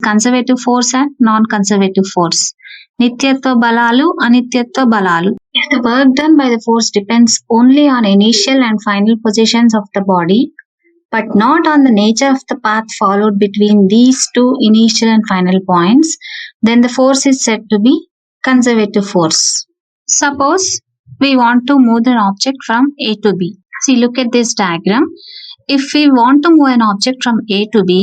conservative force and non-conservative force. Nityatva balalu, anityatva balalu. If the work done by the force depends only on initial and final positions of the body, but not on the nature of the path followed between these two initial and final points, then the force is said to be conservative force. Suppose we want to move an object from A to B. See, look at this diagram. If we want to move an object from A to B,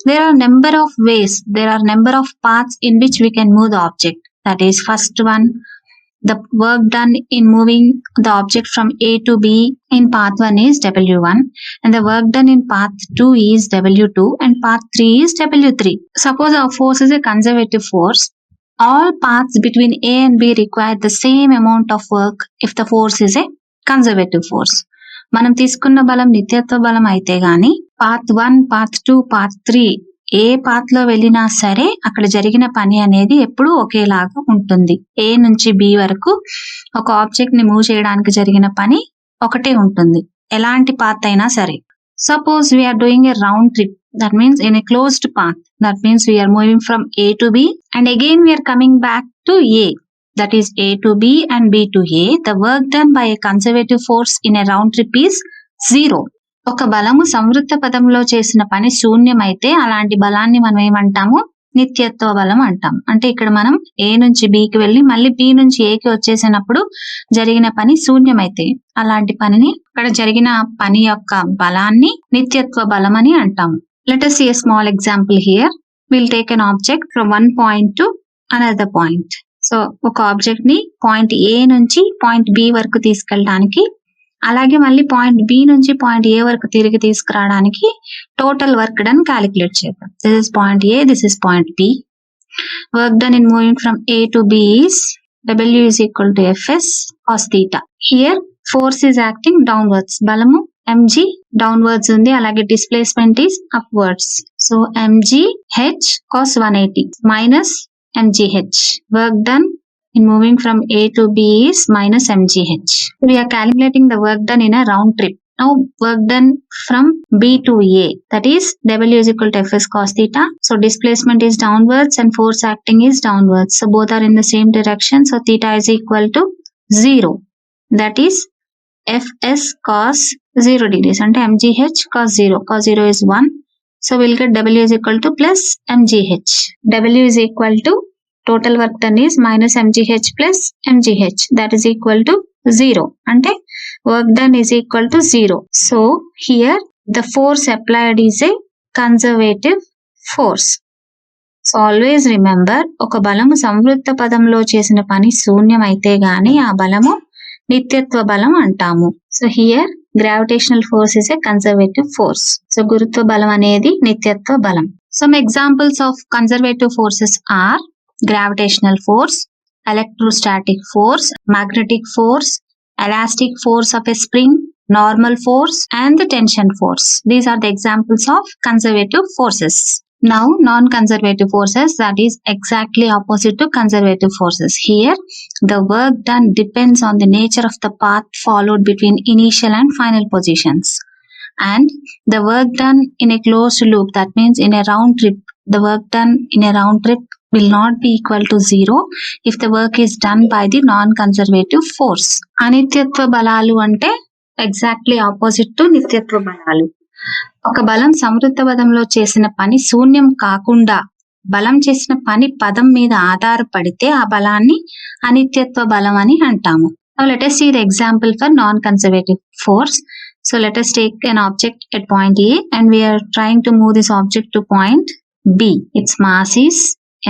there are number of ways, there are number of paths in which we can move the object. That is, first one, the work done in moving the object from A to B in path 1 is W1, and the work done in path 2 is W2, and path 3 is W3. Suppose our force is a conservative force. All paths between A and B require the same amount of work if the force is a conservative force. మనం తీసుకున్న బలం నిత్యత్వ బలం అయితే గాని path 1, path 2, path 3 ఏ path లో వెళ్ళినా సరే అక్కడ జరిగిన పని అనేది ఎప్పుడూ ఒకేలాగా ఉంటుంది. ఏ నుంచి బి వరకు ఒక ఆబ్జెక్ట్ ని మూవ్ చేయడానికి జరిగిన పని ఒకటే ఉంటుంది, ఎలాంటి పాత్ అయినా సరే. Suppose we are doing a round trip, that means in a closed path, that means we are moving from A to B and again we are coming back to A, that is A to B and B to A. The work done by a conservative force in a round trip is 0. ఒక బలము సంవృత్త పదంలో చేసిన పని శూన్యమైతే అలాంటి బలాన్ని మనం ఏమంటాము? నిత్యత్వ బలం అంటాం. అంటే ఇక్కడ మనం ఏ నుంచి బికి వెళ్ళి మళ్ళీ బి నుంచి ఏకి వచ్చేసినప్పుడు జరిగిన పని శూన్యమైతే అలాంటి పనిని, అక్కడ జరిగిన పని యొక్క బలాన్ని నిత్యత్వ బలం అని అంటాము. Let us see a small example here. We'll take an object from one point to another point. So, ఒక ఆబ్జెక్ట్ ని పాయింట్ ఏ నుంచి పాయింట్ బి వరకు తీసుకెళ్ళడానికి, అలాగే మళ్ళీ పాయింట్ బి నుంచి పాయింట్ ఏ వరకు తిరిగి తీసుకురావడానికి టోటల్ వర్క్ డన్ క్యాలిక్యులేట్ చేద్దాం. This is point A, this is point B. Work done in moving from A to B is W is equal to Fs cos theta. Here force is acting downwards. బలము mg downwards ఉంది, అలాగే displacement is upwards. So mg h cos 180 minus mgh. Work done in moving from A to B is minus mgh. We are calculating the work done in a round trip. Now work done from B to A, that is W is equal to Fs cos theta. So displacement is downwards and force acting is downwards. So both are in the same direction. So theta is equal to 0. That is Fs cos 0 degrees and mgh cos 0. Cos 0 is 1. So we'll get W is equal to plus mgh. W is equal to total work done is minus mgh plus mgh. That is equal to 0. Ante work done is equal to 0. So here the force applied is a conservative force. So always remember, ఒక బలము సంవృత్త పదంలో చేసిన పని శూన్యమైతే గాని ఆ బలము నిత్యత్వ బలం అంటాము. So here gravitational force is a conservative force. So గురుత్వ బలం అనేది నిత్యత్వ బలం. Some examples of conservative forces are gravitational force, electrostatic force, magnetic force, elastic force of a spring, normal force, and the tension force. These are the examples of conservative forces. Now non-conservative forces, that is exactly opposite to conservative forces. Here the work done depends on the nature of the path followed between initial and final positions, and the work done in a closed loop, that means in a round trip, the work done in a round trip will not be equal to 0 if the work is done by the non-conservative force. అనిత్యత్వ బలాలు అంటే exactly opposite to నిత్యత్వ బలాలు. ఒక బలం సంవృత్త పదంలో చేసిన పని శూన్యం కాకుండా బలం చేసిన పని పదం మీద ఆధారపడితే ఆ బలాన్ని అనిత్యత్వ బలం అని అంటాము. Now let us see the example for non-conservative force. So let us take an object at point A and we are trying to move this object to point B. Its mass is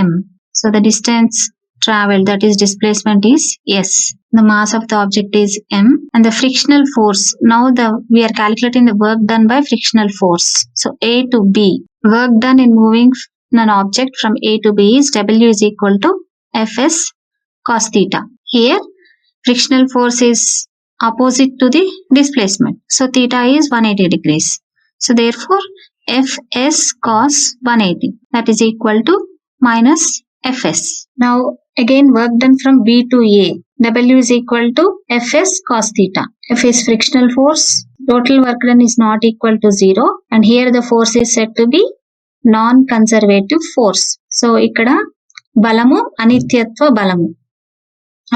m. So the distance traveled, that is displacement, is s. The mass of the object is m and the frictional force, now we are calculating the work done by frictional force. So A to B, work done in moving an object from A to B is W is equal to Fs cos theta. Here frictional force is opposite to the displacement, so theta is 180 degrees. So therefore Fs cos 180, that is equal to minus Fs. Now again work done from B to A, W is equal to Fs cos theta. F is frictional force, total work done is not equal to 0, and here the force is said to be non conservative force. So ఇక్కడ బలము అనిత్యత్వ బలము.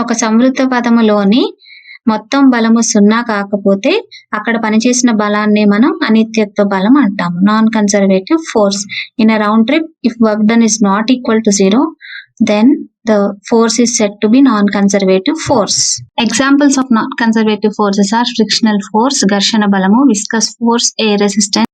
ఒక సంవృత పదములోని మొత్తం బలము 0 కాకపోతే అక్కడ పనిచేసిన బలాన్ని మనం అనిత్యత్వ బలం అంటాము. Non conservative force. In a round trip, if work done is not equal to 0, then the force is said to be non-conservative force. Examples of non-conservative forces are frictional force, ఘర్షణ బలము, viscous force, air resistance,